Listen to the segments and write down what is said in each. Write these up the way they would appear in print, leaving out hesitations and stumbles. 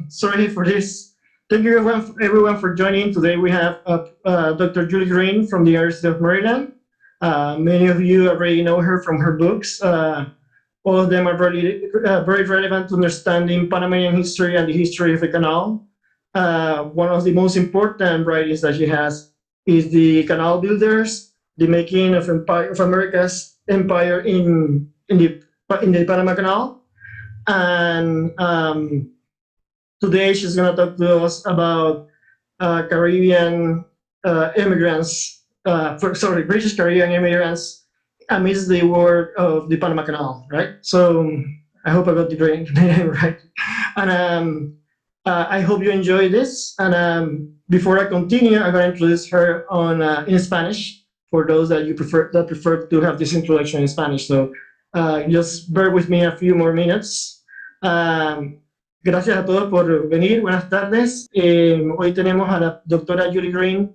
Sorry for this. Thank you everyone for joining. Today we have Dr. Julie Greene from the University of Maryland. Many of you already know her from her books. All of them are really very relevant to understanding Panamanian history and the history of the canal. One of the most important writings that she has is The Canal Builders, the making of America's empire in the Panama Canal. And today she's going to talk to us about Caribbean immigrants, British Caribbean immigrants amidst the world of the Panama Canal, right? So I hope I got the name right. And I hope you enjoy this. And before I continue, I'm going to introduce her in Spanish for those that prefer to have this introduction in Spanish. So just bear with me a few more minutes. Gracias a todos por venir. Buenas tardes. Hoy tenemos a la doctora Julie Greene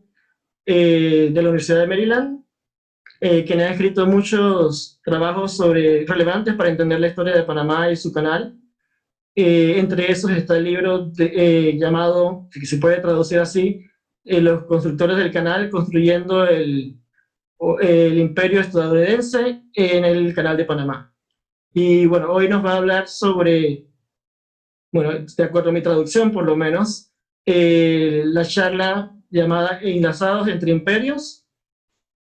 de la Universidad de Maryland, quien ha escrito muchos trabajos relevantes para entender la historia de Panamá y su canal. Entre esos está el libro llamado, que se puede traducir así, Los constructores del canal construyendo el Imperio estadounidense en el Canal de Panamá. Y bueno, hoy nos va a hablar sobre, bueno, de acuerdo a mi traducción por lo menos, la charla llamada Enlazados entre Imperios,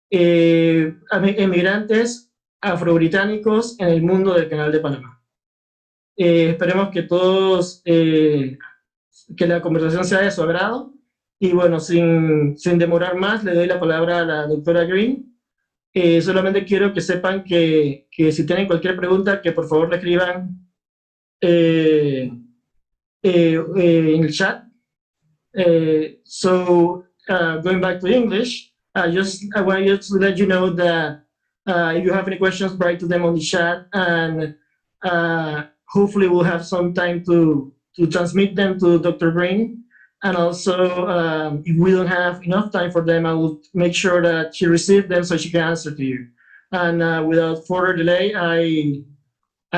emigrantes afro-británicos en el mundo del Canal de Panamá. Esperemos que que la conversación sea de su agrado. Y bueno, sin demorar más, le doy la palabra a la doctora Greene. Solamente quiero que sepan que si tienen cualquier pregunta, que por favor la escriban en el chat. Going back to English, I want you to let you know that if you have any questions, write to them on the chat, and hopefully we'll have some time to transmit them to Dr. Greene. And also, if we don't have enough time for them, I will make sure that she receives them so she can answer to you. And without further delay, I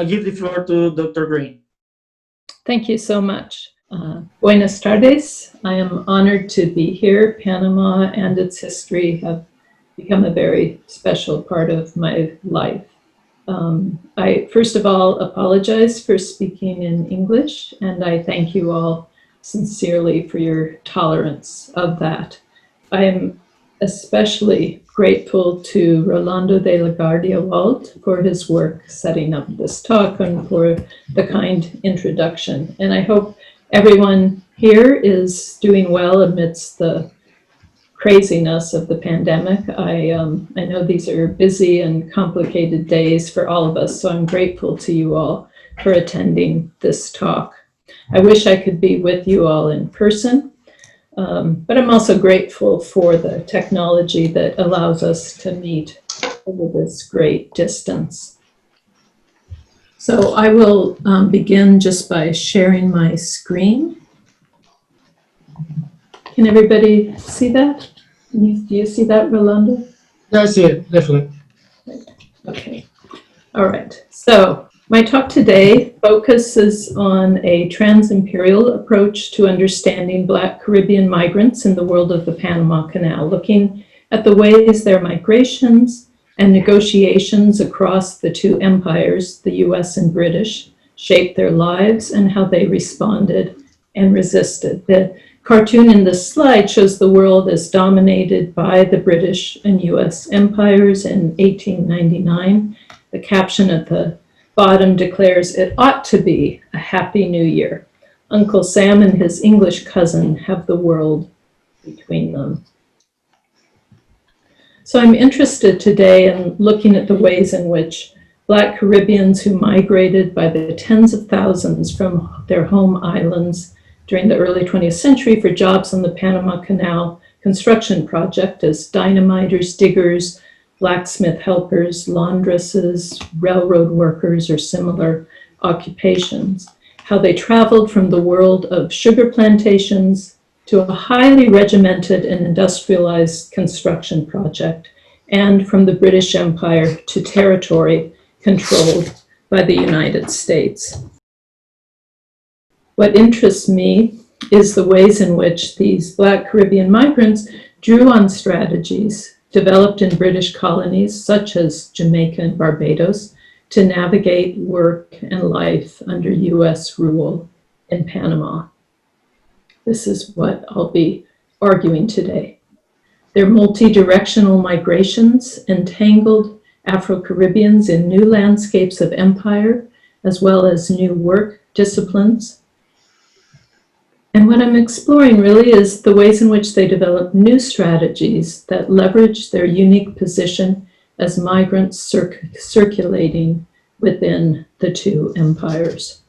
give the floor to Dr. Greene. Thank you so much. Buenas tardes. I am honored to be here. Panama and its history have become a very special part of my life. I first of all apologize for speaking in English, and I thank you all sincerely for your tolerance of that. I am especially grateful to Rolando De La Guardia for his work setting up this talk and for the kind introduction. And I hope everyone here is doing well amidst the craziness of the pandemic. I know these are busy and complicated days for all of us, so I'm grateful to you all for attending this talk. I wish I could be with you all in person, but I'm also grateful for the technology that allows us to meet over this great distance. So I will begin just by sharing my screen. Can everybody see that? Do you see that, Rolando? Yeah, I see it, definitely. Okay. All right. So my talk today focuses on a trans-imperial approach to understanding Black Caribbean migrants in the world of the Panama Canal, looking at the ways their migrations and negotiations across the two empires, the US and British, shaped their lives and how they responded and resisted. The cartoon in this slide shows the world as dominated by the British and US empires in 1899. The caption at the bottom declares, "It ought to be a happy new year. Uncle Sam and his English cousin have the world between them." So I'm interested today in looking at the ways in which Black Caribbeans who migrated by the tens of thousands from their home islands during the early 20th century for jobs on the Panama Canal construction project as dynamiters, diggers, blacksmith helpers, laundresses, railroad workers, or similar occupations, how they traveled from the world of sugar plantations to a highly regimented and industrialized construction project, and from the British Empire to territory controlled by the United States. What interests me is the ways in which these Black Caribbean migrants drew on strategies developed in British colonies such as Jamaica and Barbados to navigate work and life under US rule in Panama. This is what I'll be arguing today. Their multi-directional migrations entangled Afro-Caribbeans in new landscapes of empire, as well as new work disciplines. And what I'm exploring really is the ways in which they develop new strategies that leverage their unique position as migrants circulating within the two empires.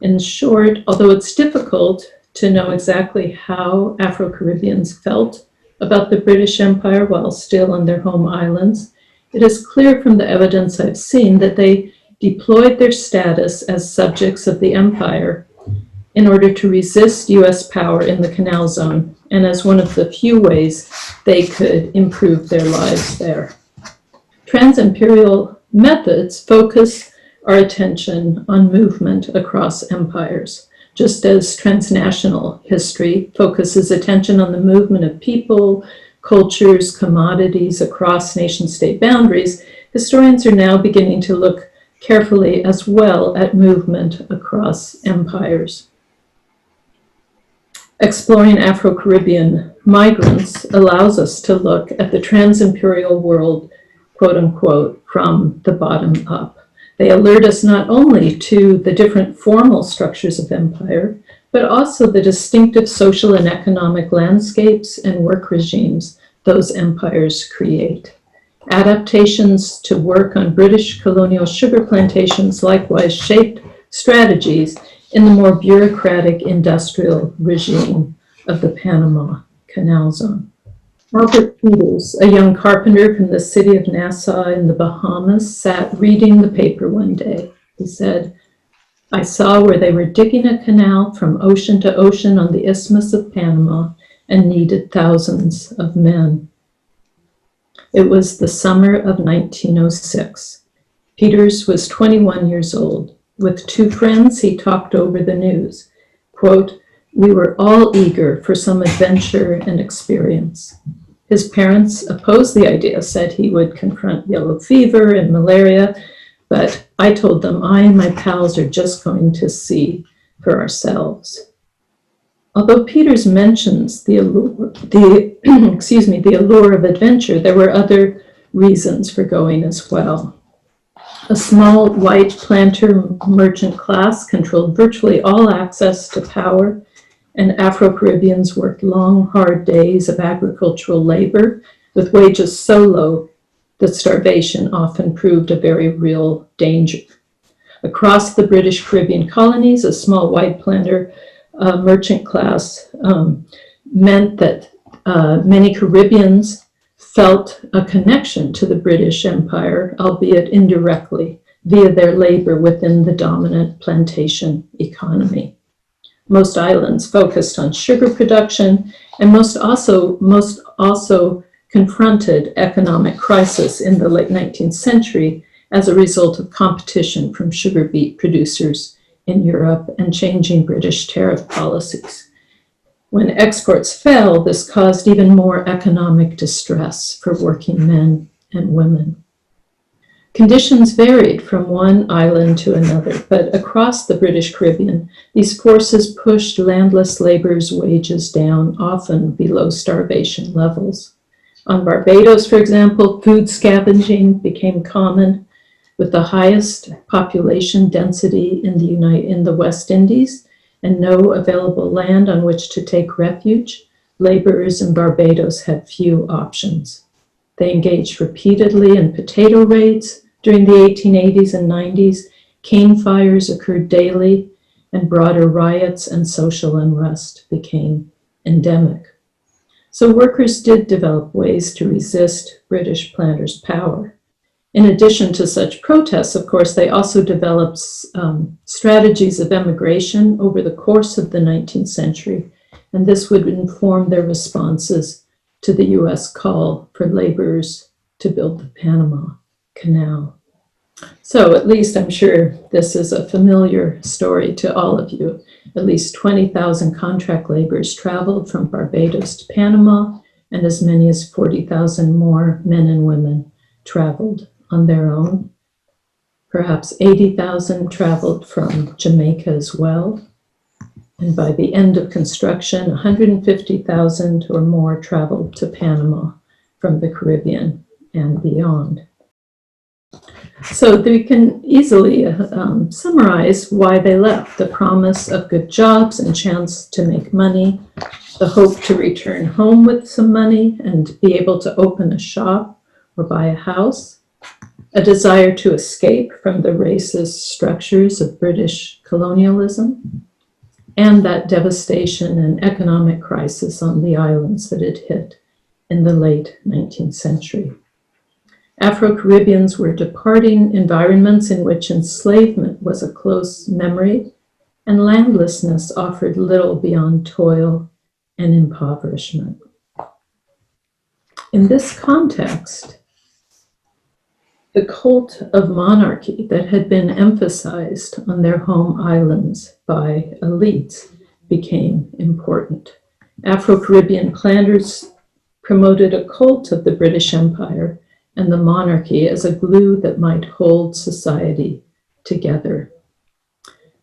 In short, although it's difficult to know exactly how Afro-Caribbeans felt about the British Empire while still on their home islands, it is clear from the evidence I've seen that they deployed their status as subjects of the empire in order to resist US power in the Canal Zone, and as one of the few ways they could improve their lives there. Trans-imperial methods focus our attention on movement across empires, just as transnational history focuses attention on the movement of people, cultures, commodities across nation-state boundaries. Historians are now beginning to look carefully as well at movement across empires. Exploring Afro-Caribbean migrants allows us to look at the trans-imperial world, quote unquote, from the bottom up. They alert us not only to the different formal structures of empire, but also the distinctive social and economic landscapes and work regimes those empires create. Adaptations to work on British colonial sugar plantations likewise shaped strategies in the more bureaucratic industrial regime of the Panama Canal Zone. Albert Peters, a young carpenter from the city of Nassau in the Bahamas, sat reading the paper one day. He said, "I saw where they were digging a canal from ocean to ocean on the Isthmus of Panama and needed thousands of men." It was the summer of 1906. Peters was 21 years old. With two friends, he talked over the news. Quote, "We were all eager for some adventure and experience." His parents opposed the idea, said he would confront yellow fever and malaria, but I told them I and my pals are just going to see for ourselves. Although Peters mentions the allure of adventure, there were other reasons for going as well. A small white planter merchant class controlled virtually all access to power, and Afro-Caribbeans worked long, hard days of agricultural labor with wages so low that starvation often proved a very real danger. Across the British Caribbean colonies, a small white planter merchant class meant that many Caribbeans felt a connection to the British Empire, albeit indirectly, via their labor within the dominant plantation economy. Most islands focused on sugar production, and most also confronted economic crisis in the late 19th century as a result of competition from sugar beet producers in Europe and changing British tariff policies. When exports fell, this caused even more economic distress for working men and women. Conditions varied from one island to another, but across the British Caribbean, these forces pushed landless laborers' wages down, often below starvation levels. On Barbados, for example, food scavenging became common. With the highest population density in the West Indies and no available land on which to take refuge, laborers in Barbados had few options. They engaged repeatedly in potato raids. During the 1880s and 90s, cane fires occurred daily, and broader riots and social unrest became endemic. So workers did develop ways to resist British planters' power. In addition to such protests, of course, they also developed strategies of emigration over the course of the 19th century, and this would inform their responses to the US call for laborers to build the Panama Canal. So at least I'm sure this is a familiar story to all of you. At least 20,000 contract laborers traveled from Barbados to Panama, and as many as 40,000 more men and women traveled on their own. Perhaps 80,000 traveled from Jamaica as well. And by the end of construction, 150,000 or more traveled to Panama from the Caribbean and beyond. So we can easily summarize why they left: the promise of good jobs and chance to make money, the hope to return home with some money and be able to open a shop or buy a house, a desire to escape from the racist structures of British colonialism, and that devastation and economic crisis on the islands that had hit in the late 19th century. Afro-Caribbeans were departing environments in which enslavement was a close memory, and landlessness offered little beyond toil and impoverishment. In this context, the cult of monarchy that had been emphasized on their home islands by elites became important. Afro-Caribbean planners promoted a cult of the British Empire and the monarchy as a glue that might hold society together.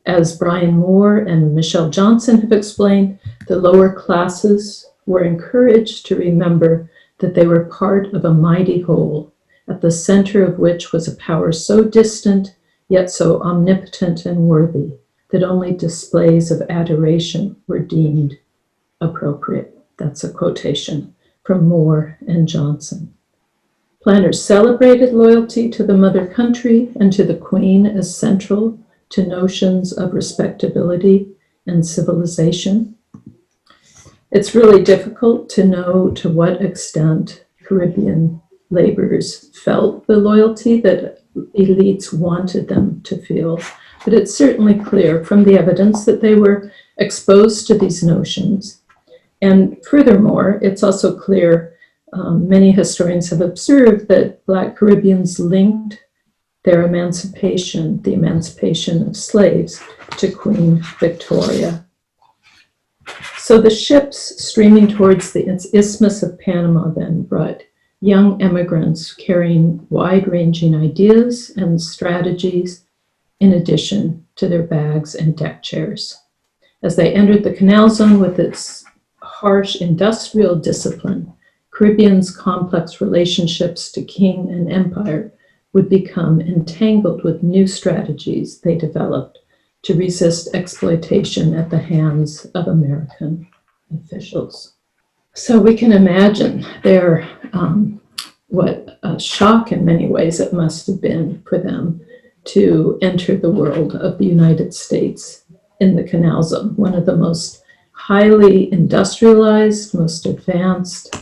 As Brian Moore and Michelle Johnson have explained, the lower classes were encouraged to remember that they were part of a mighty whole, at the center of which was a power so distant, yet so omnipotent and worthy, that only displays of adoration were deemed appropriate. That's a quotation from Moore and Johnson. Planners celebrated loyalty to the mother country and to the Queen as central to notions of respectability and civilization. It's really difficult to know to what extent Caribbean laborers felt the loyalty that elites wanted them to feel, but it's certainly clear from the evidence that they were exposed to these notions. And furthermore, it's also clear, many historians have observed that Black Caribbeans linked their emancipation, the emancipation of slaves, to Queen Victoria. So the ships streaming towards the Isthmus of Panama then brought young immigrants carrying wide-ranging ideas and strategies in addition to their bags and deck chairs. As they entered the Canal Zone with its harsh industrial discipline, Caribbeans' complex relationships to king and empire would become entangled with new strategies they developed to resist exploitation at the hands of American officials. So we can imagine what a shock in many ways it must have been for them to enter the world of the United States in the Canal Zone, one of the most highly industrialized, most advanced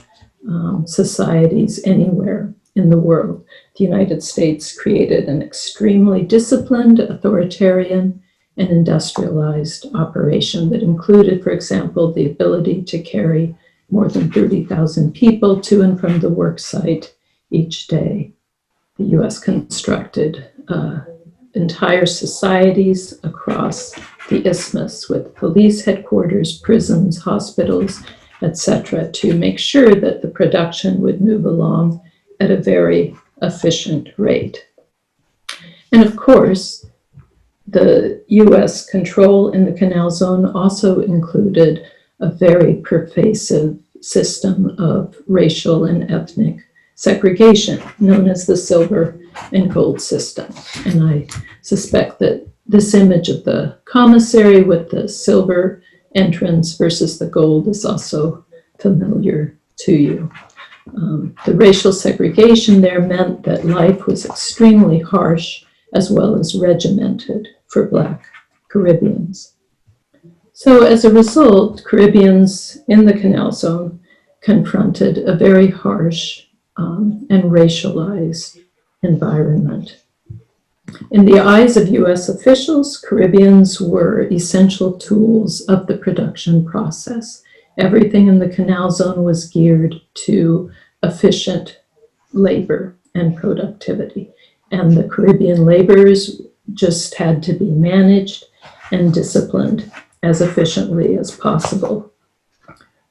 societies anywhere in the world. The United States created an extremely disciplined, authoritarian, and industrialized operation that included, for example, the ability to carry more than 30,000 people to and from the work site each day. The US constructed entire societies across the isthmus with police headquarters, prisons, hospitals, etc., to make sure that the production would move along at a very efficient rate. And of course, the US control in the Canal Zone also included a very pervasive system of racial and ethnic segregation, known as the silver and gold system. And I suspect that this image of the commissary with the silver entrance versus the gold is also familiar to you. The racial segregation there meant that life was extremely harsh as well as regimented for Black Caribbeans. So as a result, Caribbeans in the Canal Zone confronted a very harsh and racialized environment. In the eyes of US officials, Caribbeans were essential tools of the production process. Everything in the Canal Zone was geared to efficient labor and productivity. And the Caribbean laborers just had to be managed and disciplined as efficiently as possible.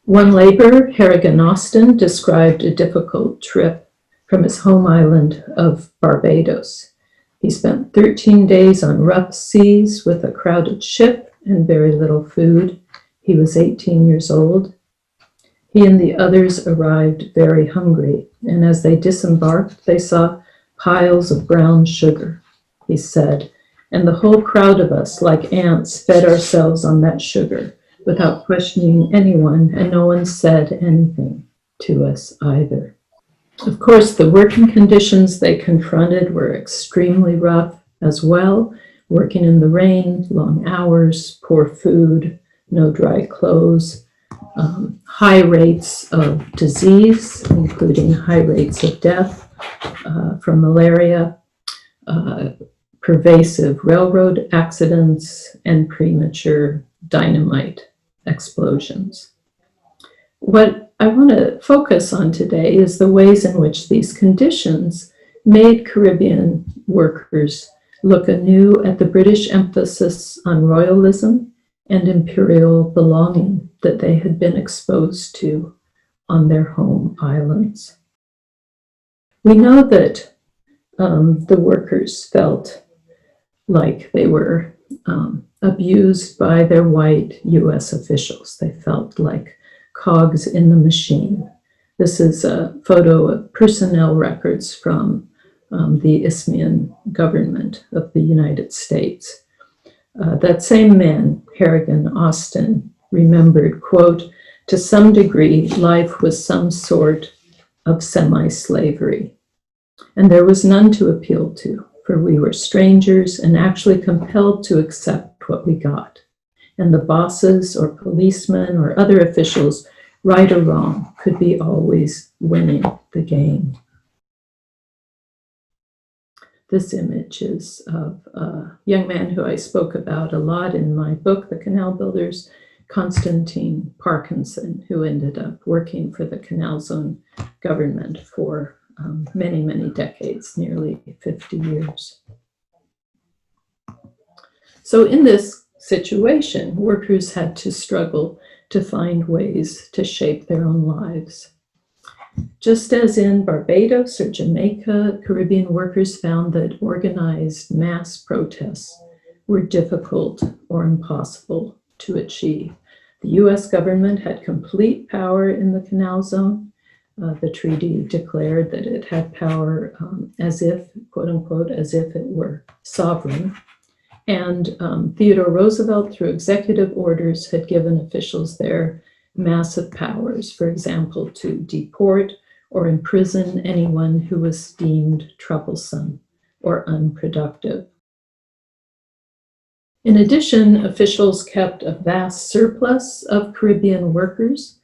One laborer, Harrigan Austin, described a difficult trip from his home island of Barbados. He spent 13 days on rough seas with a crowded ship and very little food. He was 18 years old. He and the others arrived very hungry, and as they disembarked, they saw piles of brown sugar. He said, and the whole crowd of us, like ants, fed ourselves on that sugar without questioning anyone, and no one said anything to us either. Of course, the working conditions they confronted were extremely rough as well, working in the rain, long hours, poor food, no dry clothes, high rates of disease, including high rates of death from malaria, pervasive railroad accidents, and premature dynamite explosions. What I want to focus on today is the ways in which these conditions made Caribbean workers look anew at the British emphasis on royalism and imperial belonging that they had been exposed to on their home islands. We know that the workers felt like they were abused by their white US officials. They felt like cogs in the machine. This is a photo of personnel records from the Isthmian government of the United States. That same man, Harrigan Austin, remembered, quote, to some degree, life was some sort of semi-slavery, and there was none to appeal to, for we were strangers and actually compelled to accept what we got. And the bosses or policemen or other officials, right or wrong, could be always winning the game. This image is of a young man who I spoke about a lot in my book, The Canal Builders, Constantine Parkinson, who ended up working for the Canal Zone government for many, many decades, nearly 50 years. So in this situation, workers had to struggle to find ways to shape their own lives. Just as in Barbados or Jamaica, Caribbean workers found that organized mass protests were difficult or impossible to achieve. The US government had complete power in the Canal Zone. The treaty declared that it had power as if, quote unquote, as if it were sovereign. And Theodore Roosevelt, through executive orders, had given officials there massive powers, for example, to deport or imprison anyone who was deemed troublesome or unproductive. In addition, officials kept a vast surplus of Caribbean workers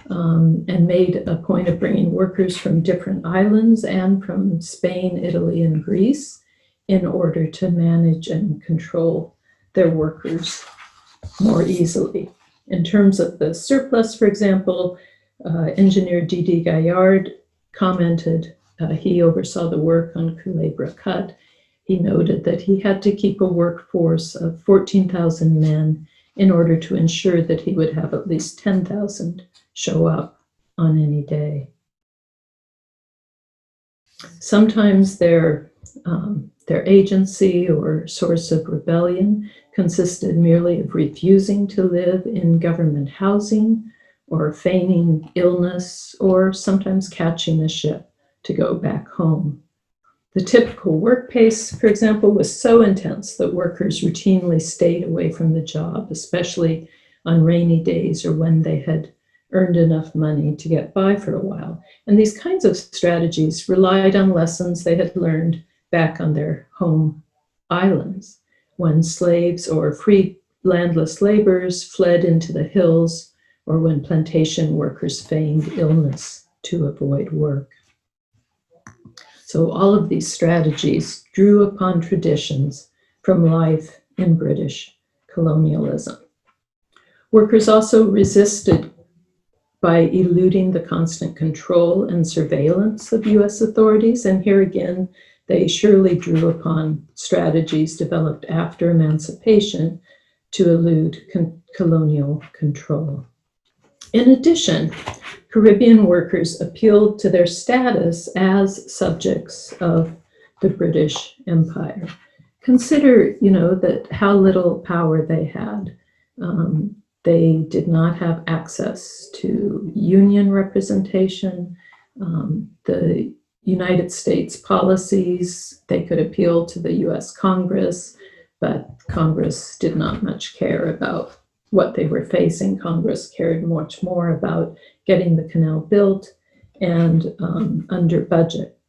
and made a point of bringing workers from different islands and from Spain, Italy, and Greece in order to manage and control their workers more easily. In terms of the surplus, for example, engineer D.D. Gaillard commented, he oversaw the work on Culebra Cut. He noted that he had to keep a workforce of 14,000 men in order to ensure that he would have at least 10,000 show up on any day. Sometimes their agency or source of rebellion consisted merely of refusing to live in government housing or feigning illness or sometimes catching a ship to go back home. The typical work pace, for example, was so intense that workers routinely stayed away from the job, especially on rainy days or when they had earned enough money to get by for a while. And these kinds of strategies relied on lessons they had learned back on their home islands, when slaves or free landless laborers fled into the hills, or when plantation workers feigned illness to avoid work. So all of these strategies drew upon traditions from life in British colonialism. Workers also resisted by eluding the constant control and surveillance of US authorities, and here again, they surely drew upon strategies developed after emancipation to elude colonial control. In addition, Caribbean workers appealed to their status as subjects of the British Empire. Consider, that how little power they had. They did not have access to union representation. The United States policies, they could appeal to the US Congress, but Congress did not much care about what they were facing. Congress cared much more about getting the canal built and under budget.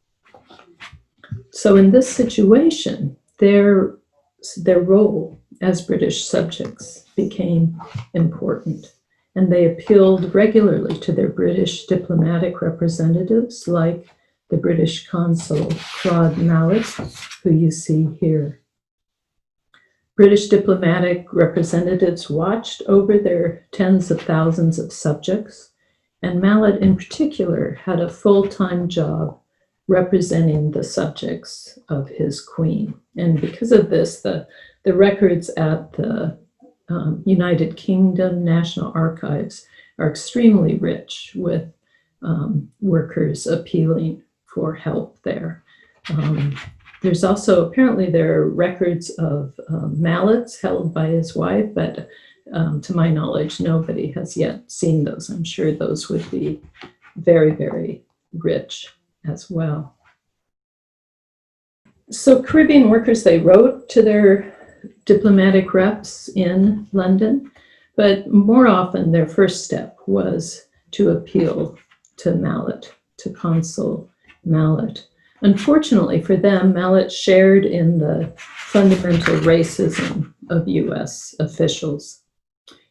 So in this situation, their role as British subjects became important, and they appealed regularly to their British diplomatic representatives, like the British consul Claude Mallet, who you see here. British diplomatic representatives watched over their tens of thousands of subjects, and Mallet in particular had a full-time job representing the subjects of his queen. And because of this, the records at the United Kingdom National Archives are extremely rich with workers appealing for help there. There's also, apparently there are records of mallets held by his wife, but to my knowledge, nobody has yet seen those. I'm sure those would be very, very rich as well. So Caribbean workers, they wrote to their diplomatic reps in London, but more often their first step was to appeal to Mallet, to Consul Mallet. Unfortunately for them, Mallet shared in the fundamental racism of US officials.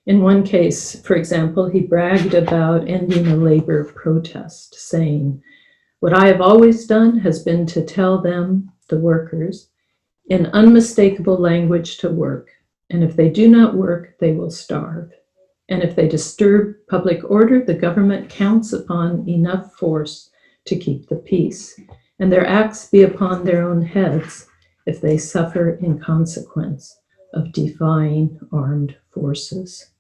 In one case, for example, he bragged about ending a labor protest, saying, "What I have always done has been to tell them, the workers, in unmistakable language to work, and if they do not work, they will starve. And if they disturb public order, the government counts upon enough force to keep the peace, and their acts be upon their own heads if they suffer in consequence of defying armed forces."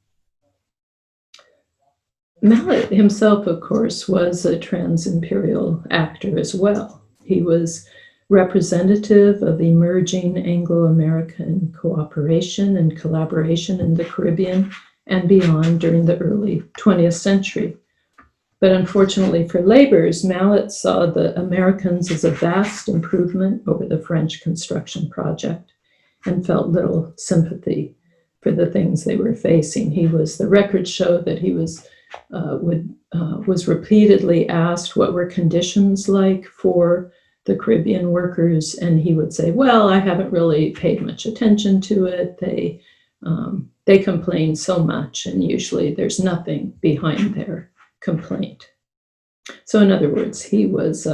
Mallet himself, of course, was a trans-imperial actor as well. He was representative of emerging Anglo-American cooperation and collaboration in the Caribbean and beyond during the early 20th century. But unfortunately for laborers, Mallet saw the Americans as a vast improvement over the French construction project and felt little sympathy for the things they were facing. The records show that he was repeatedly asked what were conditions like for the Caribbean workers, and he would say, "Well, I haven't really paid much attention to it. They complain so much, and usually there's nothing behind their complaint." So in other words, he was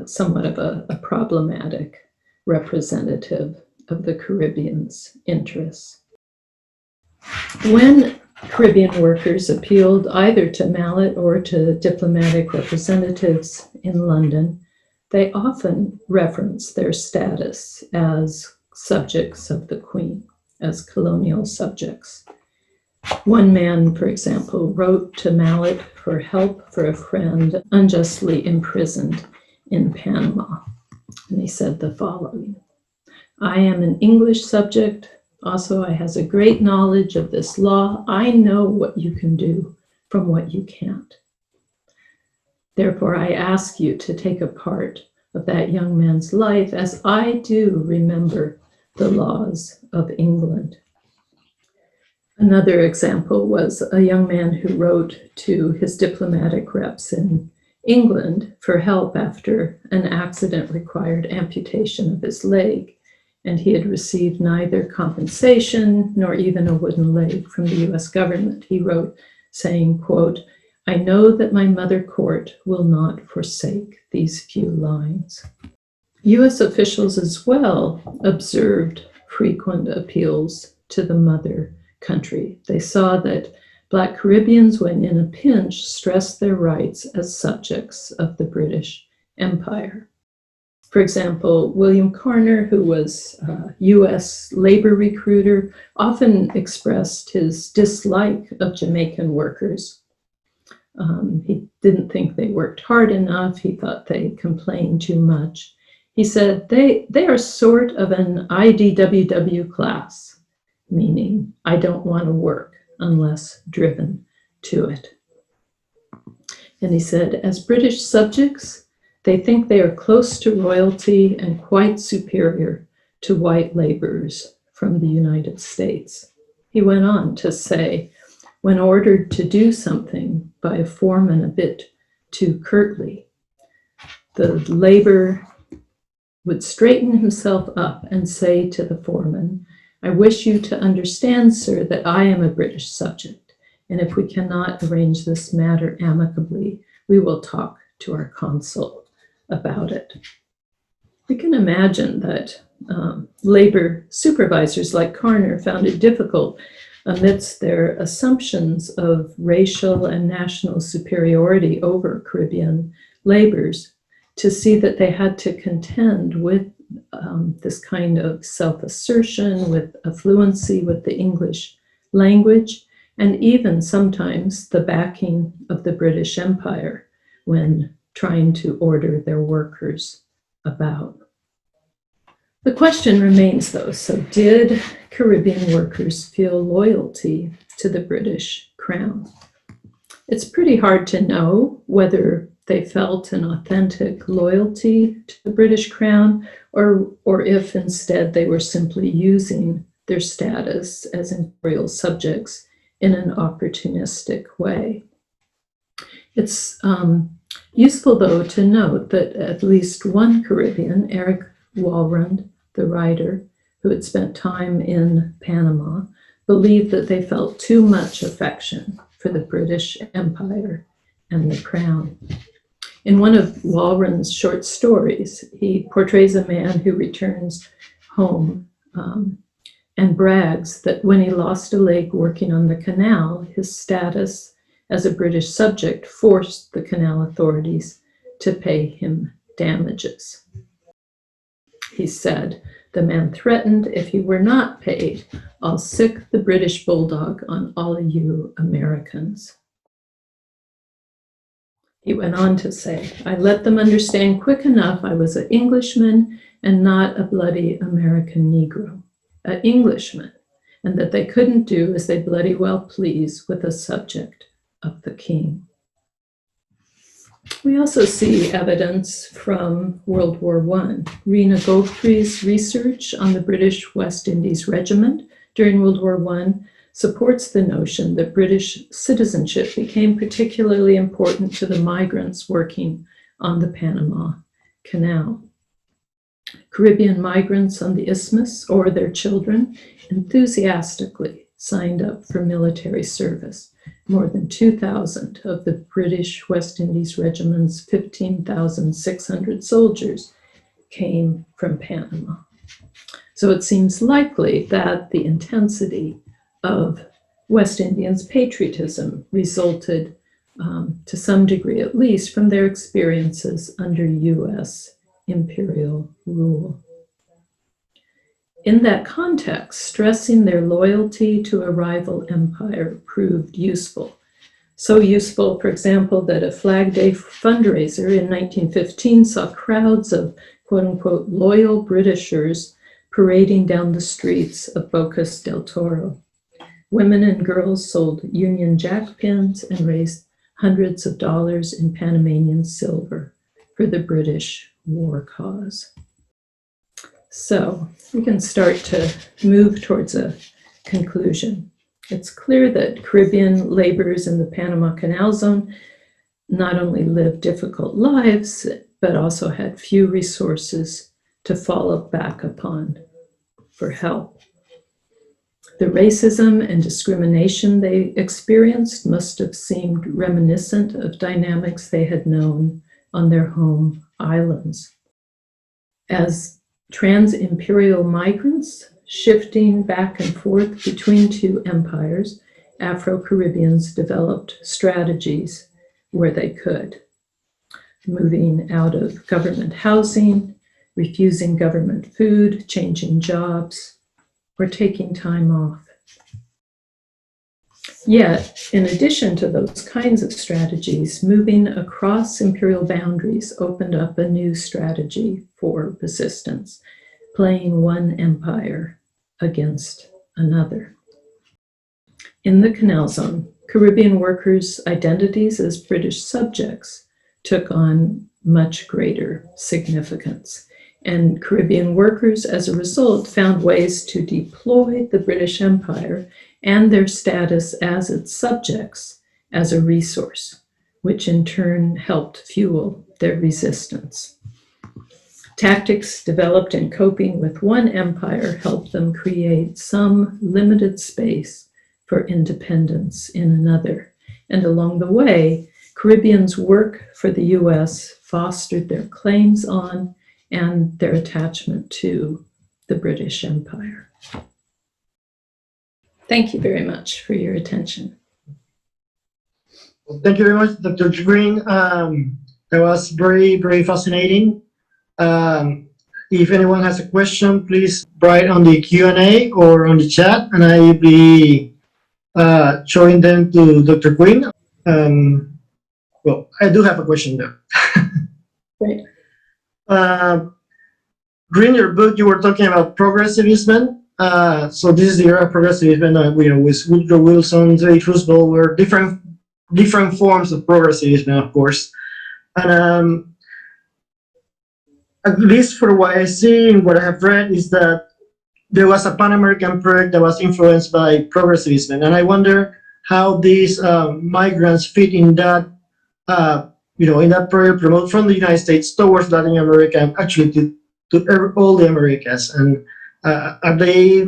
somewhat of a problematic representative of the Caribbean's interests. When Caribbean workers appealed either to Mallet or to diplomatic representatives in London, they often referenced their status as subjects of the Queen, as colonial subjects. One man, for example, wrote to Mallet for help for a friend unjustly imprisoned in Panama. And he said the following: "I am an English subject. Also, I has a great knowledge of this law. I know what you can do from what you can't. Therefore, I ask you to take a part of that young man's life, as I do remember the laws of England." Another example was a young man who wrote to his diplomatic reps in England for help after an accident required amputation of his leg, and he had received neither compensation nor even a wooden leg from the US government. He wrote saying, quote, "I know that my mother court will not forsake these few lines." US officials as well observed frequent appeals to the mother country. They saw that Black Caribbeans, when in a pinch, stressed their rights as subjects of the British Empire. For example, William Carner, who was a U.S. labor recruiter, often expressed his dislike of Jamaican workers. He didn't think they worked hard enough. He thought they complained too much. He said, they are sort of an IDWW class, meaning I don't want to work unless driven to it. And he said, as British subjects, they think they are close to royalty and quite superior to white laborers from the United States. He went on to say, when ordered to do something by a foreman a bit too curtly, the laborer would straighten himself up and say to the foreman, I wish you to understand, sir, that I am a British subject, and if we cannot arrange this matter amicably, we will talk to our consul about it. We can imagine that labor supervisors like Carner found it difficult amidst their assumptions of racial and national superiority over Caribbean laborers to see that they had to contend with this kind of self-assertion, with a fluency with the English language, and even sometimes the backing of the British Empire when trying to order their workers about. The question remains, though, so did Caribbean workers feel loyalty to the British Crown? It's pretty hard to know whether they felt an authentic loyalty to the British Crown or if instead they were simply using their status as imperial subjects in an opportunistic way. It's useful, though, to note that at least one Caribbean, Eric Walrond, the writer, who had spent time in Panama, believed that they felt too much affection for the British Empire and the Crown. In one of Walrond's short stories, he portrays a man who returns home and brags that when he lost a leg working on the canal, his status as a British subject forced the canal authorities to pay him damages. He said, the man threatened, if he were not paid, I'll sick the British bulldog on all of you Americans. He went on to say, I let them understand quick enough I was an Englishman and not a bloody American Negro, an Englishman, and that they couldn't do as they bloody well please with a subject of the king. We also see evidence from World War I. Rena Godfrey's research on the British West Indies Regiment during World War I supports the notion that British citizenship became particularly important to the migrants working on the Panama Canal. Caribbean migrants on the Isthmus or their children enthusiastically signed up for military service. More than 2,000 of the British West Indies Regiment's 15,600 soldiers came from Panama. So it seems likely that the intensity of West Indians' patriotism resulted, to some degree at least, from their experiences under U.S. imperial rule. In that context, stressing their loyalty to a rival empire proved useful. So useful, for example, that a Flag Day fundraiser in 1915 saw crowds of quote-unquote loyal Britishers parading down the streets of Bocas del Toro. Women and girls sold Union Jack pins and raised hundreds of dollars in Panamanian silver for the British war cause. So we can start to move towards a conclusion. It's clear that Caribbean laborers in the Panama Canal Zone not only lived difficult lives, but also had few resources to fall back upon for help. The racism and discrimination they experienced must have seemed reminiscent of dynamics they had known on their home islands. As trans-imperial migrants shifting back and forth between two empires, Afro-Caribbeans developed strategies where they could, moving out of government housing, refusing government food, changing jobs, or taking time off. Yet, in addition to those kinds of strategies, moving across imperial boundaries opened up a new strategy for persistence, playing one empire against another. In the Canal Zone, Caribbean workers' identities as British subjects took on much greater significance, and Caribbean workers, as a result, found ways to deploy the British Empire and their status as its subjects as a resource, which in turn helped fuel their resistance. Tactics developed in coping with one empire helped them create some limited space for independence in another. And along the way, Caribbeans' work for the US fostered their claims on and their attachment to the British Empire. Thank you very much for your attention. Thank you very much, Dr. Greene. That was very, very fascinating. If anyone has a question, please write on the Q&A or on the chat, and I will be showing them to Dr. Greene. Well, I do have a question there. Great. Greene, your book, you were talking about progressivism. So this is the era of progressivism, with Woodrow Wilson, Teddy Roosevelt, were different forms of progressivism, of course. And at least for what I see and what I have read is that there was a Pan-American project that was influenced by progressivism, and I wonder how these migrants fit in that, in that project promoted from the United States towards Latin America and actually to all the Americas. And are they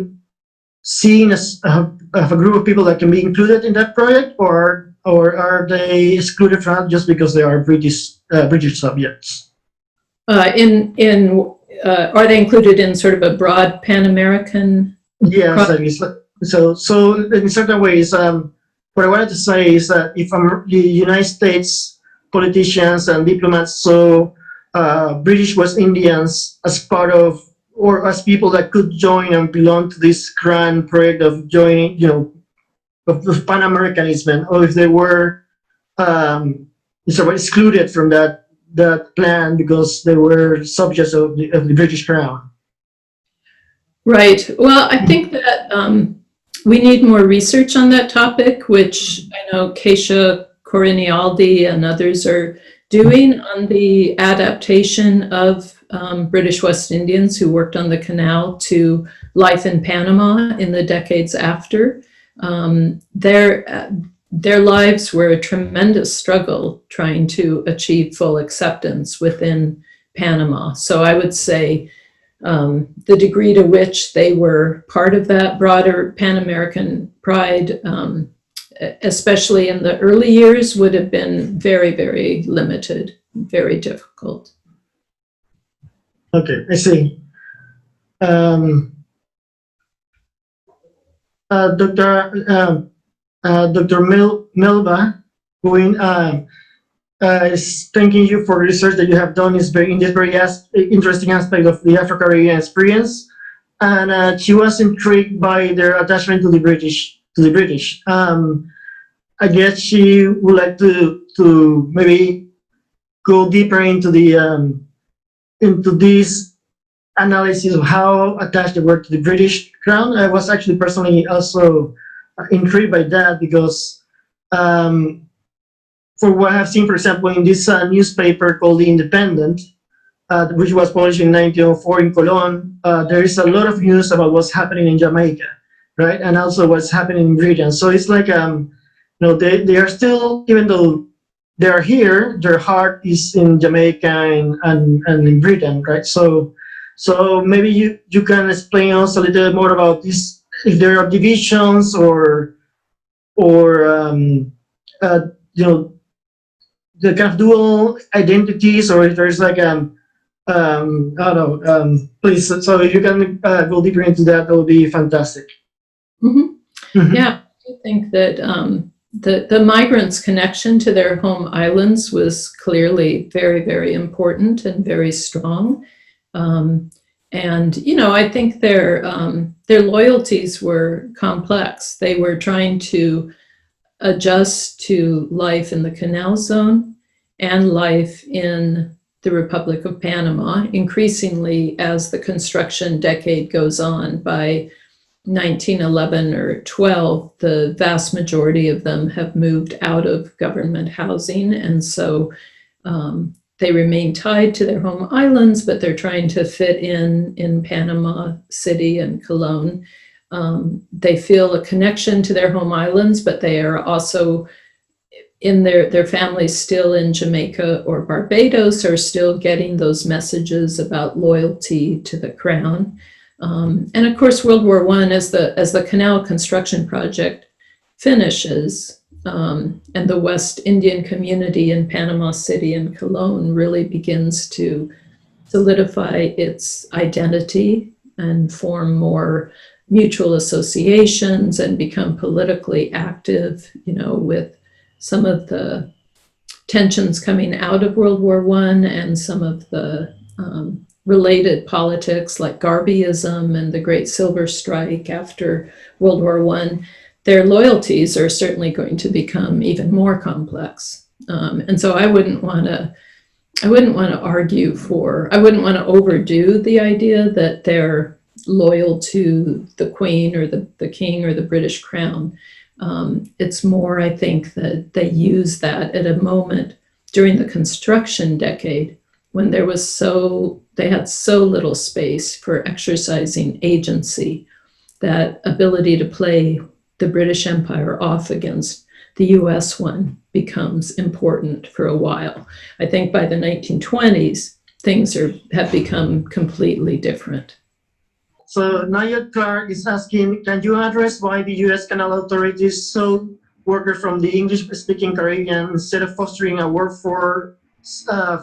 seen as a group of people that can be included in that project, or are they excluded from it just because they are British subjects? Are they included in sort of a broad Pan-American? Yes, so in certain ways, what I wanted to say is that if the United States politicians and diplomats saw British West Indians as part of, or as people that could join and belong to this grand project of joining, of Pan-Americanism, or if they were sort of excluded from that plan because they were subjects of the British Crown. Right. Well, I think that we need more research on that topic, which I know Keisha Corinialdi and others are doing on the adaptation of British West Indians who worked on the canal to life in Panama in the decades after. Their lives were a tremendous struggle trying to achieve full acceptance within Panama. So I would say the degree to which they were part of that broader Pan-American pride, especially in the early years, would have been very, very limited, very difficult. Okay, I see. Dr. Melba Quinn is thanking you for the research that you have done in this very interesting aspect of the Afro-Caribbean experience, and she was intrigued by their attachment to the British. I guess she would like to maybe go deeper into this analysis of how attached they were to the British Crown. I was actually personally also intrigued by that because for what I've seen, for example, in this newspaper called The Independent, which was published in 1904 in Cologne, there is a lot of news about what's happening in Jamaica, right? And also what's happening in Britain. So it's like, they are still, even though they are here, their heart is in Jamaica and in Britain, right? So maybe you can explain us a little more about this, if there are divisions or the kind of dual identities, or if there's like I don't know, please, so if you can go deeper into that, that would be fantastic. Mm-hmm. Mm-hmm. Yeah, I think that the migrants' connection to their home islands was clearly very, very important and very strong. And I think their loyalties were complex. They were trying to adjust to life in the Canal Zone and life in the Republic of Panama, increasingly as the construction decade goes on. By 1911 or 12, the vast majority of them have moved out of government housing, and so they remain tied to their home islands, but they're trying to fit in Panama City and Colón. They feel a connection to their home islands, but they are also in their families still in Jamaica or Barbados are still getting those messages about loyalty to the crown. And of course, World War I, as the canal construction project finishes, and the West Indian community in Panama City and Colón really begins to solidify its identity and form more mutual associations and become politically active, with some of the tensions coming out of World War I and some of the related politics like Garveyism and the Great Silver Strike after World War I, their loyalties are certainly going to become even more complex. And so I wouldn't want to overdo the idea that they're loyal to the Queen or the King or the British Crown. It's more, I think, that they use that at a moment during the construction decade when they had so little space for exercising agency, that ability to play the British Empire off against the US one becomes important for a while. I think by the 1920s, things have become completely different. So Nayat Clark is asking, can you address why the U.S. Canal authorities sought workers from the English-speaking Caribbean instead of fostering a workforce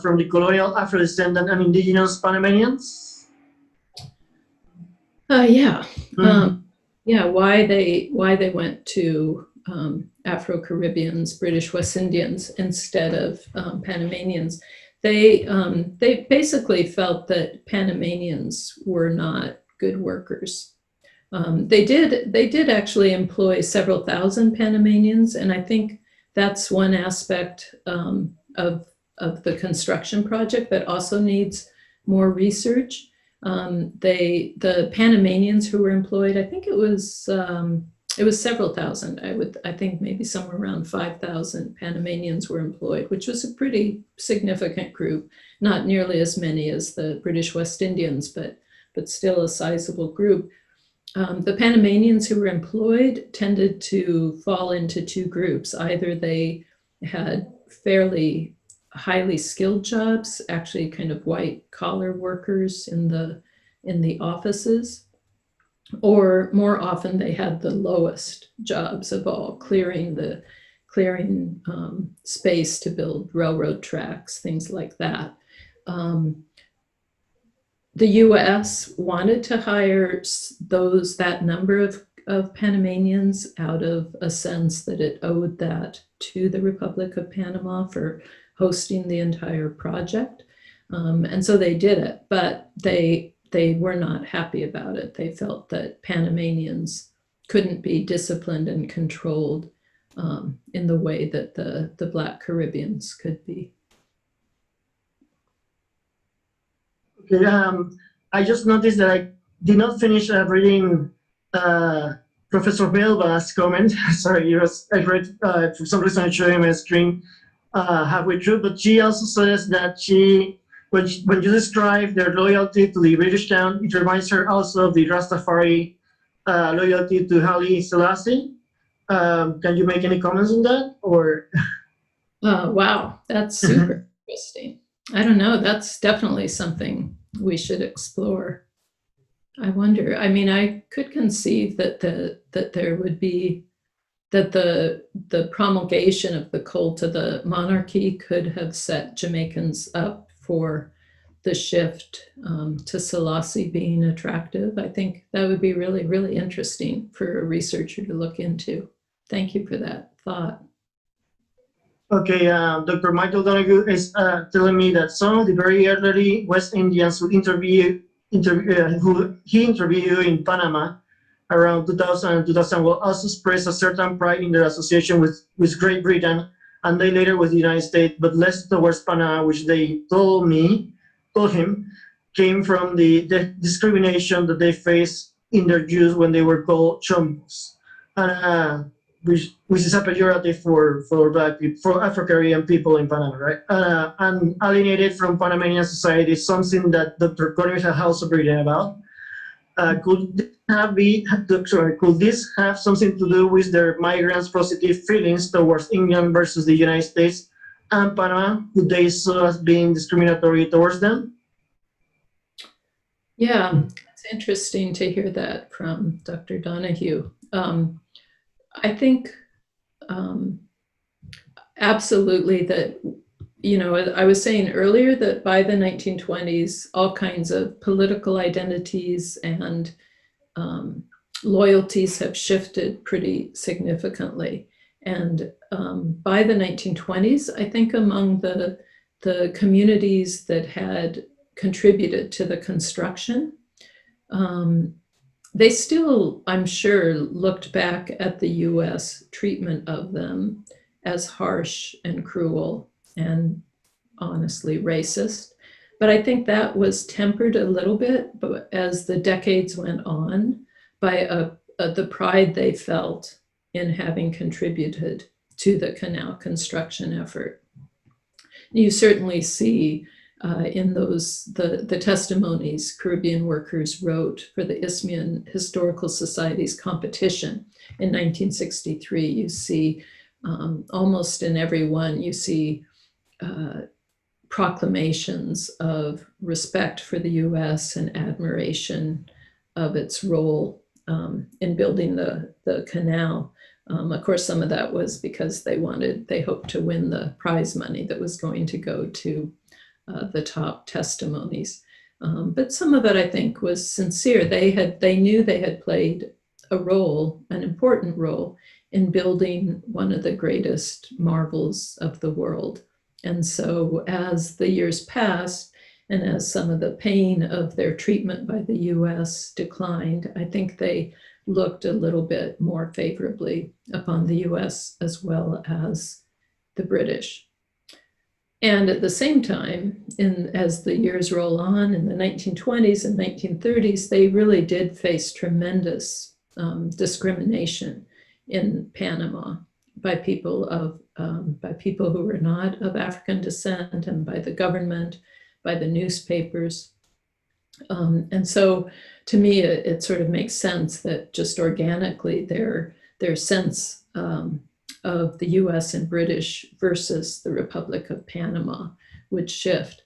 from the colonial Afro-descendant and indigenous Panamanians? Yeah. Why they went to Afro-Caribbeans, British West Indians instead of Panamanians. They basically felt that Panamanians were not good workers. They did actually employ several thousand Panamanians, and I think that's one aspect of the construction project that also needs more research. The Panamanians who were employed, I think it was several thousand. I think maybe somewhere around 5,000 Panamanians were employed, which was a pretty significant group. Not nearly as many as the British West Indians, but still a sizable group. The Panamanians who were employed tended to fall into two groups. Either they had fairly highly skilled jobs, actually kind of white collar workers in the offices, or more often they had the lowest jobs of all, clearing space to build railroad tracks, things like that. The U.S. wanted to hire that number of Panamanians out of a sense that it owed that to the Republic of Panama for hosting the entire project. And so they did it, but they were not happy about it. They felt that Panamanians couldn't be disciplined and controlled in the way that the Black Caribbeans could be. Okay, I just noticed that I did not finish reading Professor Belva's comment. Sorry, I read for some reason I showed him a screen halfway through, but she also says that when you describe their loyalty to the British Crown, it reminds her also of the Rastafari loyalty to Haile Selassie. Can you make any comments on that? Or wow, that's super interesting. I don't know. That's definitely something we should explore. I wonder. I mean, I could conceive that there would be the promulgation of the cult of the monarchy could have set Jamaicans up for the shift to Selassie being attractive. I think that would be really, really interesting for a researcher to look into. Thank you for that thought. Okay, Dr. Michael Donoghue is telling me that some of the very elderly West Indians who he interviewed in Panama around 2000 and 2000 will also express a certain pride in their association with Great Britain and they later with the United States, but less towards Panama, which they told him, came from the discrimination that they faced in their youth when they were called chompos. And which is a pejorative for black people, for Afro-Caribbean people in Panama, right? And alienated from Panamanian society, something that Dr. Connors has also written about. Could this have something to do with their migrants' positive feelings towards England versus the United States and Panama, who they saw as being discriminatory towards them? Yeah, it's interesting to hear that from Dr. Donoghue. I think absolutely that, you know, I was saying earlier that by the 1920s, all kinds of political identities and loyalties have shifted pretty significantly. And by the 1920s, I think among the communities that had contributed to the construction, they still, I'm sure, looked back at the US treatment of them as harsh and cruel and honestly racist. But I think that was tempered a little bit as the decades went on by the pride they felt in having contributed to the canal construction effort. You certainly see in those the testimonies Caribbean workers wrote for the Isthmian Historical Society's competition in 1963. You see almost in every one, you see proclamations of respect for the US and admiration of its role in building the canal. Of course, some of that was because they hoped to win the prize money that was going to go to the top testimonies. But some of it, I think, was sincere. They knew they had played a role, an important role, in building one of the greatest marvels of the world. And so as the years passed, and as some of the pain of their treatment by the US declined, I think they looked a little bit more favorably upon the US as well as the British. And at the same time, as the years roll on in the 1920s and 1930s, they really did face tremendous discrimination in Panama by people who were not of African descent and by the government, by the newspapers. And so to me, it sort of makes sense that just organically their sense of the US and British versus the Republic of Panama would shift.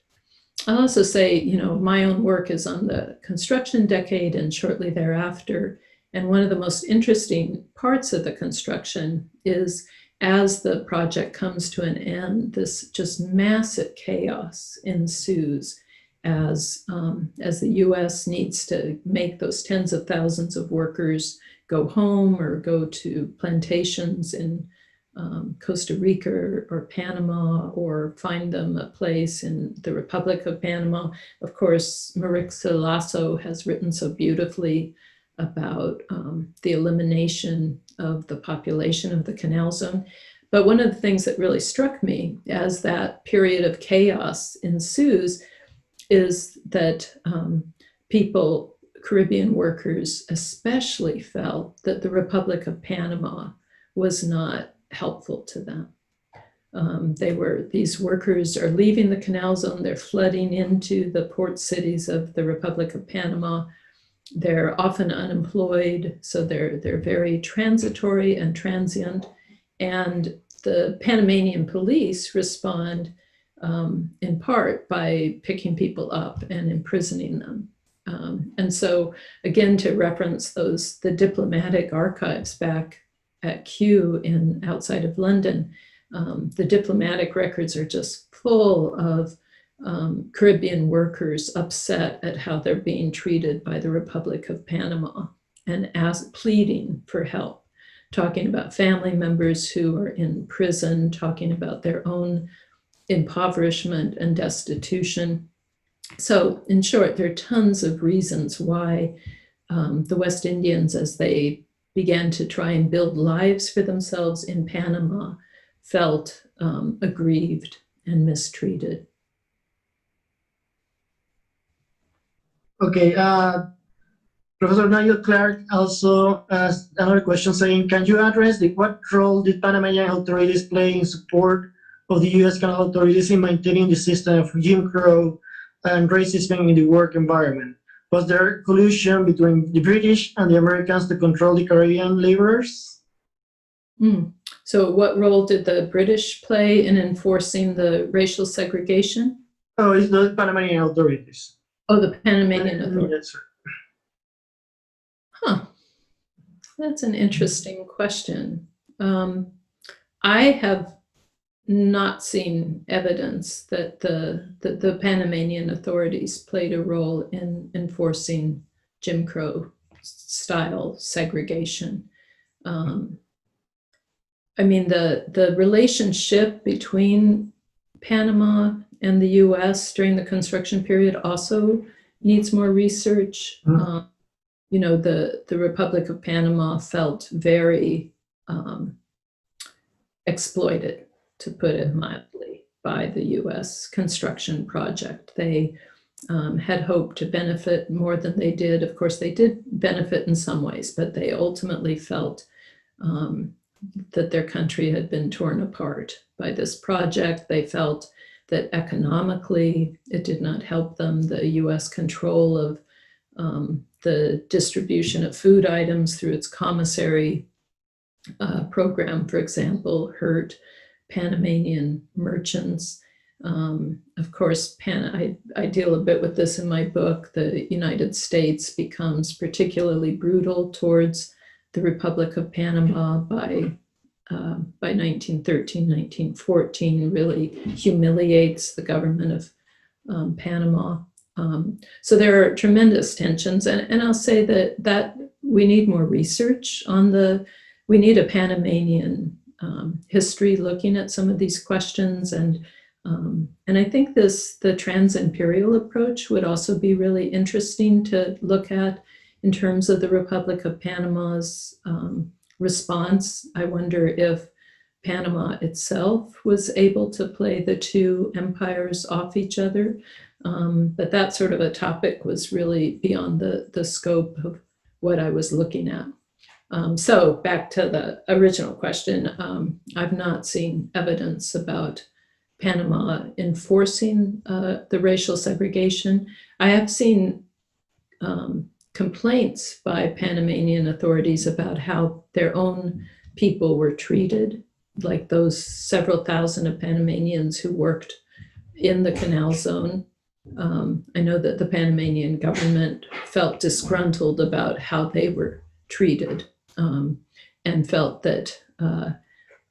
I'll also say, you know, my own work is on the construction decade and shortly thereafter. And one of the most interesting parts of the construction is as the project comes to an end, this just massive chaos ensues as the US needs to make those tens of thousands of workers go home or go to plantations in Costa Rica or Panama or find them a place in the Republic of Panama. Of course, Maritza Lasso has written so beautifully about the elimination of the population of the canal zone. But one of the things that really struck me as that period of chaos ensues is that Caribbean workers especially felt that the Republic of Panama was not helpful to them. These workers are leaving the canal zone, they're flooding into the port cities of the Republic of Panama. They're often unemployed, so they're very transitory and transient. And the Panamanian police respond in part by picking people up and imprisoning them. And so again, to reference the diplomatic archives back at Kew outside of London, the diplomatic records are just full of Caribbean workers upset at how they're being treated by the Republic of Panama and pleading for help. talking about family members who are in prison, talking about their own impoverishment and destitution. So in short, there are tons of reasons why the West Indians, as they began to try and build lives for themselves in Panama, felt aggrieved and mistreated. Okay, Professor Nigel Clark also asked another question saying, can you address what role did Panamanian authorities play in support of the U.S. Canal authorities in maintaining the system of Jim Crow and racism in the work environment? Was there collusion between the British and the Americans to control the Caribbean laborers? So what role did the British play in enforcing the racial segregation? Oh, it's the Panamanian authorities. Oh, the Panamanian authorities. Yes, Huh. That's an interesting question. I have not seen evidence that the Panamanian authorities played a role in enforcing Jim Crow style segregation. I mean, the relationship between Panama and the US during the construction period also needs more research. You know, the Republic of Panama felt very exploited, to put it mildly, by the US construction project. They had hoped to benefit more than they did. Of course, they did benefit in some ways, but they ultimately felt that their country had been torn apart by this project. They felt that economically it did not help them. The US control of the distribution of food items through its commissary program, for example, hurt Panamanian merchants. Of course, I deal a bit with this in my book. The United States becomes particularly brutal towards the Republic of Panama by 1913, 1914, really humiliates the government of Panama. So there are tremendous tensions, and I'll say that we need more research on we need a Panamanian history looking at some of these questions, and I think the trans-imperial approach would also be really interesting to look at in terms of the Republic of Panama's response. I wonder if Panama itself was able to play the two empires off each other. But that sort of a topic was really beyond the scope of what I was looking at. So back to the original question, I've not seen evidence about Panama enforcing the racial segregation. I have seen complaints by Panamanian authorities about how their own people were treated, like those several thousand of Panamanians who worked in the canal zone. I know that the Panamanian government felt disgruntled about how they were treated, and felt that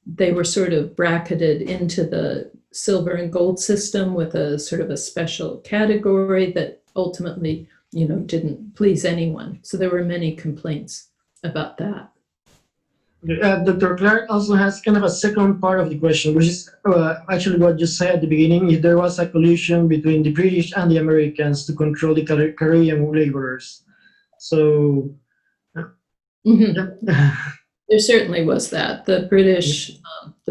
they were sort of bracketed into the silver and gold system with a sort of a special category that ultimately, didn't please anyone. So there were many complaints about that. Dr. Clark also has kind of a second part of the question, which is actually what you said at the beginning, if there was a collusion between the British and the Americans to control the Caribbean laborers. So, There certainly was that. The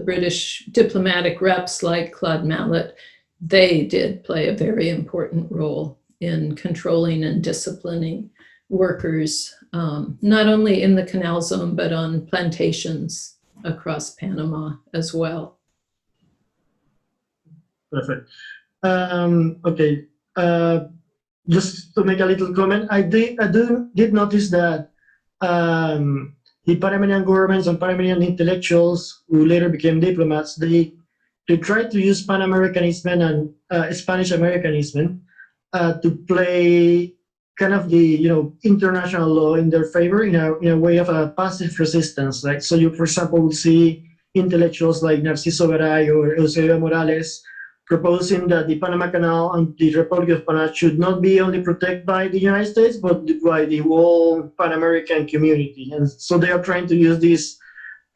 British diplomatic reps like Claude Mallet, they did play a very important role in controlling and disciplining workers, not only in the canal zone, but on plantations across Panama as well. Perfect. Okay. Just to make a little comment, I did notice that the Panamanian governments and Panamanian intellectuals who later became diplomats, they tried to use Pan-Americanism and Spanish Americanism to play kind of the international law in their favor in a way of a passive resistance. Like, so you, for example, will see intellectuals like Narciso Garay or Eusebio Morales proposing that the Panama Canal and the Republic of Panama should not be only protected by the United States, but by the whole Pan-American community. And so they are trying to use this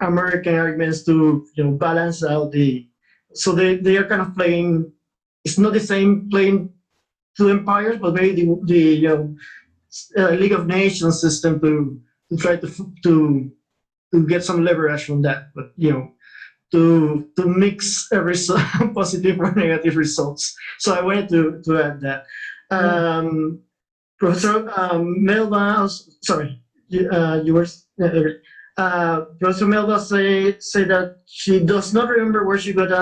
American arguments to balance out so they are kind of playing. It's not the same playing two empires, but maybe the League of Nations system to try to get some leverage from that. But to mix every positive or negative results. So I wanted to add that. Professor Melba, sorry, you were. Professor Melba say that she does not remember where she got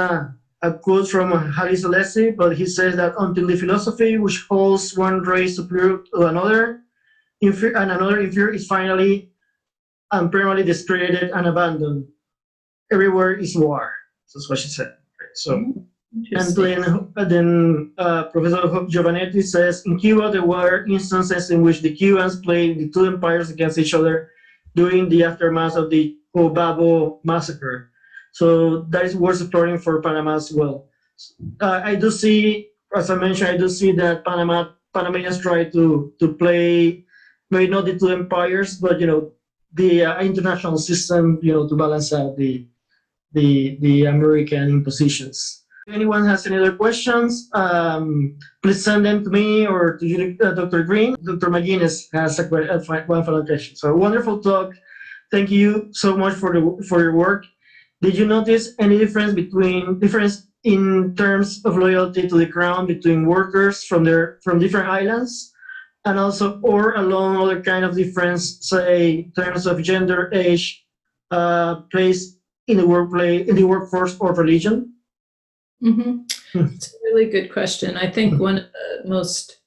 a quote from Haile Selassie, but he says that until the philosophy which holds one race superior to another, and another inferior, is finally and permanently discredited and abandoned, everywhere is war. That's what she said. So, and then Professor Giovannetti says, in Cuba there were instances in which the Cubans played the two empires against each other during the aftermath of the Obabo massacre. So that is worth exploring for Panama as well. I do see, as I mentioned, I do see that Panamanians try to play maybe not the two empires, but the international system, to balance out the American impositions. If anyone has any other questions, please send them to me or to you, Dr. Greene. Dr. McGuinness has one final question. So wonderful talk. Thank you so much for your work. Did you notice any difference in terms of loyalty to the crown between workers from different islands, and also or along other kind of difference, say in terms of gender, age, place in the workforce, or religion? It's a really good question. I think one of the most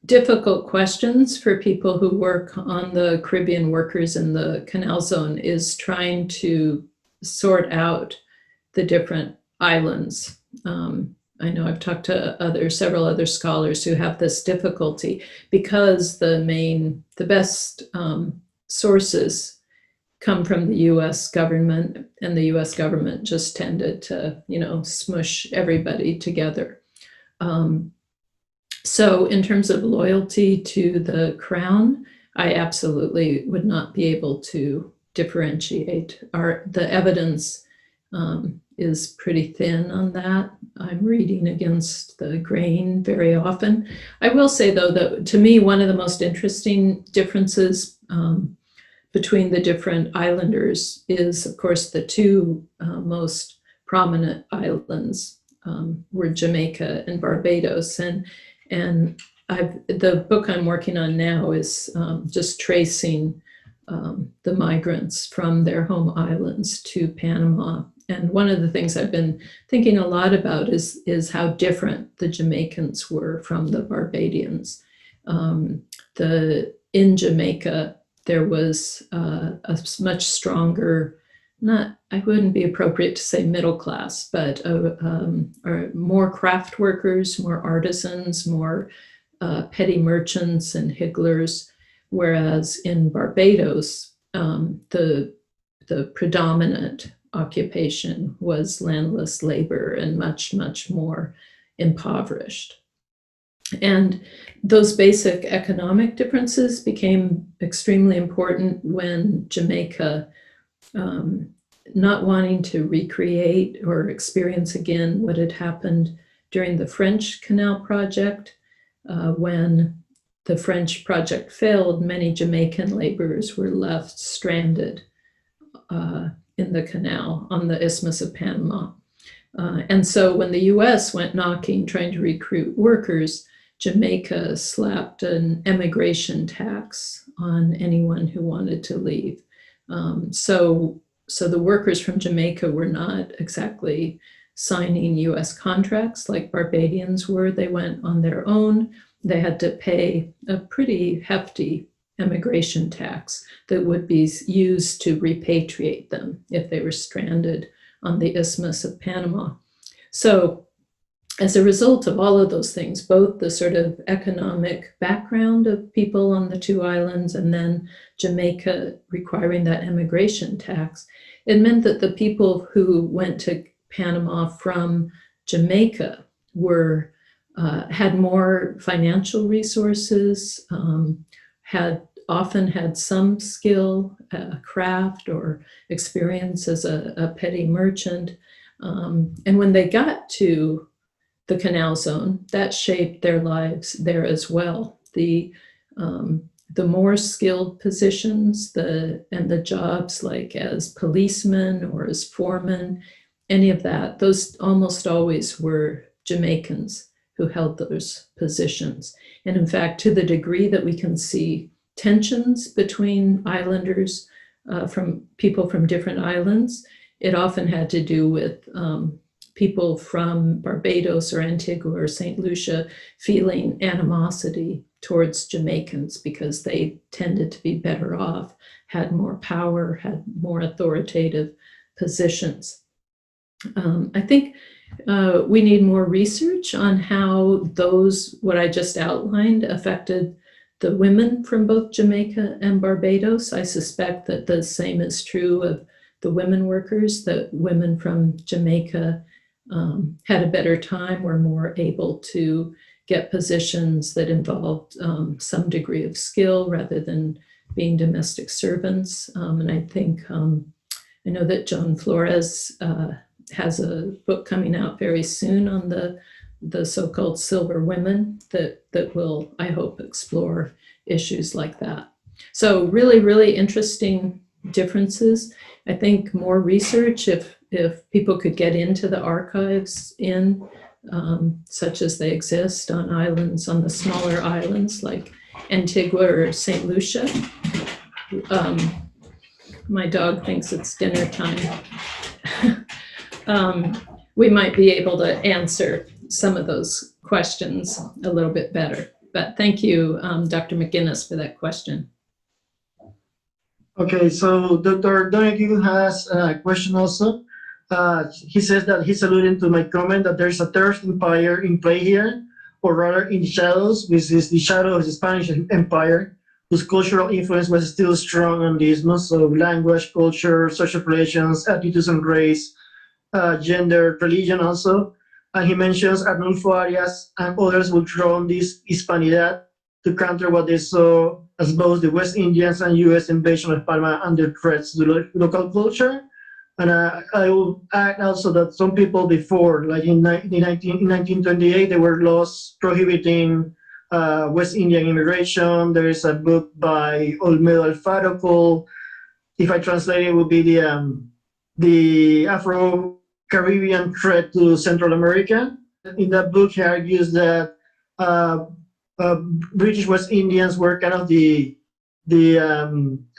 difficult questions for people who work on the Caribbean workers in the Canal Zone is trying to sort out the different islands. I know I've talked to several other scholars who have this difficulty because the best sources come from the US government, and the US government just tended to, smush everybody together. So in terms of loyalty to the crown, I absolutely would not be able to differentiate. The evidence is pretty thin on that. I'm reading against the grain very often. I will say, though, that to me, one of the most interesting differences between the different islanders is, of course, the two most prominent islands were Jamaica and Barbados. And the book I'm working on now is just tracing the migrants from their home islands to Panama. And one of the things I've been thinking a lot about is how different the Jamaicans were from the Barbadians. In Jamaica, there was a much stronger, I wouldn't be appropriate to say middle class, but more craft workers, more artisans, more petty merchants and higglers. Whereas in Barbados, the predominant occupation was landless labor and much, much more impoverished. And those basic economic differences became extremely important when Jamaica, not wanting to recreate or experience again what had happened during the French Canal project. When the French project failed, many Jamaican laborers were left stranded in the canal on the Isthmus of Panama. And so when the US went knocking, trying to recruit workers, Jamaica slapped an emigration tax on anyone who wanted to leave. So the workers from Jamaica were not exactly signing US contracts like Barbadians were. They went on their own. They had to pay a pretty hefty emigration tax that would be used to repatriate them if they were stranded on the Isthmus of Panama. So as a result of all of those things, both the sort of economic background of people on the two islands and then Jamaica requiring that emigration tax, it meant that the people who went to Panama from Jamaica had more financial resources, had often had some skill, craft, or experience as a petty merchant. And when they got to the Canal Zone, that shaped their lives there as well. The more skilled positions, and the jobs like as policemen or as foremen, any of that, those almost always were Jamaicans who held those positions. And in fact, to the degree that we can see tensions between islanders, from people from different islands, it often had to do with people from Barbados or Antigua or St. Lucia feeling animosity towards Jamaicans because they tended to be better off, had more power, had more authoritative positions. I think we need more research on how what I just outlined, affected the women from both Jamaica and Barbados. I suspect that the same is true of the women workers, that women from Jamaica had a better time, were more able to get positions that involved some degree of skill rather than being domestic servants. And I think, I know that Joan Flores has a book coming out very soon on the so-called silver women that will, I hope, explore issues like that. So really, really interesting differences. I think more research, if people could get into the archives such as they exist on islands, on the smaller islands like Antigua or St. Lucia. My dog thinks it's dinner time. We might be able to answer some of those questions a little bit better. But thank you, Dr. McGinnis, for that question. Okay, so Dr. Donahue has a question also. He says that he's alluding to my comment that there's a third empire in play here, or rather in the shadows, which is the shadow of the Spanish Empire, whose cultural influence was still strong on the isthmus, so language, culture, social relations, attitudes on race, gender, religion also. And he mentions Arnulfo Arias and others will draw on this Hispanidad to counter what they saw as both the West Indians and US invasion of Panama under threats to local culture. And I will add also that some people before, like in 1928, there were laws prohibiting West Indian immigration. There is a book by Olmedo Alfaro called, if I translate it, would be the Afro-Caribbean threat to Central America. In that book, he argues that British West Indians were kind of the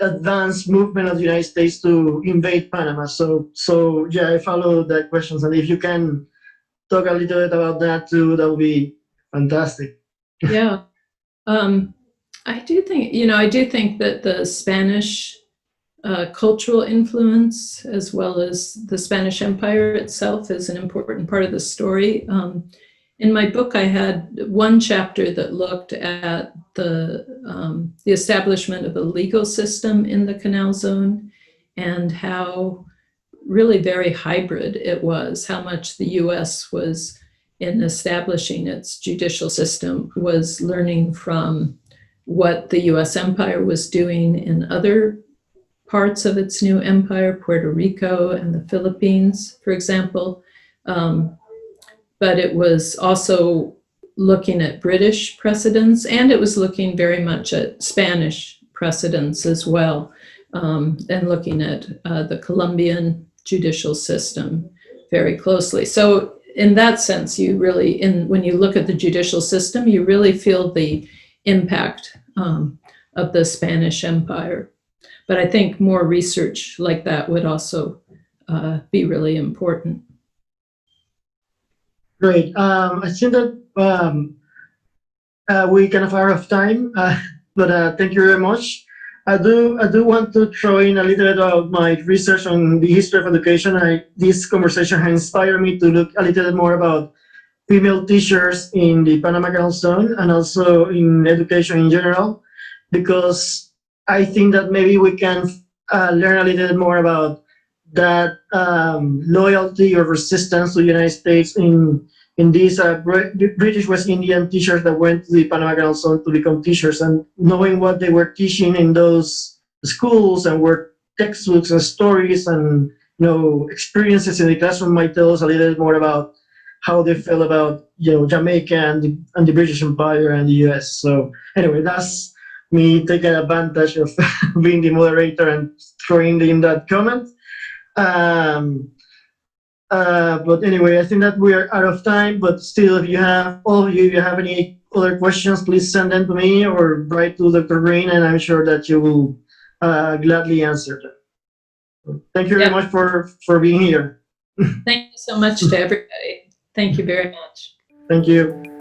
advanced movement of the United States to invade Panama. So yeah, I follow that questions, and if you can talk a little bit about that too, that would be fantastic. Yeah, I do think that the Spanish cultural influence, as well as the Spanish Empire itself, is an important part of the story. In my book, I had one chapter that looked at the establishment of a legal system in the Canal Zone and how really very hybrid it was, how much the US was, in establishing its judicial system, was learning from what the US Empire was doing in other parts of its new empire, Puerto Rico and the Philippines, for example. But it was also looking at British precedents, and it was looking very much at Spanish precedents as well, and looking at the Colombian judicial system very closely. So in that sense, you really, when you look at the judicial system, you really feel the impact of the Spanish Empire. But I think more research like that would also be really important. Great. I think that we kind of are out of time, but thank you very much. I do want to throw in a little bit about my research on the history of education. This conversation has inspired me to look a little bit more about female teachers in the Panama Canal Zone and also in education in general, because I think that maybe we can learn a little bit more about that loyalty or resistance to the United States in in these British West Indian teachers that went to the Panama Canal Zone to become teachers, and knowing what they were teaching in those schools and were textbooks and stories and experiences in the classroom might tell us a little bit more about how they feel about Jamaica and the British Empire and the U.S. So anyway, that's me taking advantage of being the moderator and throwing in that comment. But anyway, I think that we are out of time. But still, if you have any other questions, please send them to me or write to Dr. Greene, and I'm sure that you will gladly answer them. So thank you very much for being here. Thank you so much to everybody. Thank you very much. Thank you.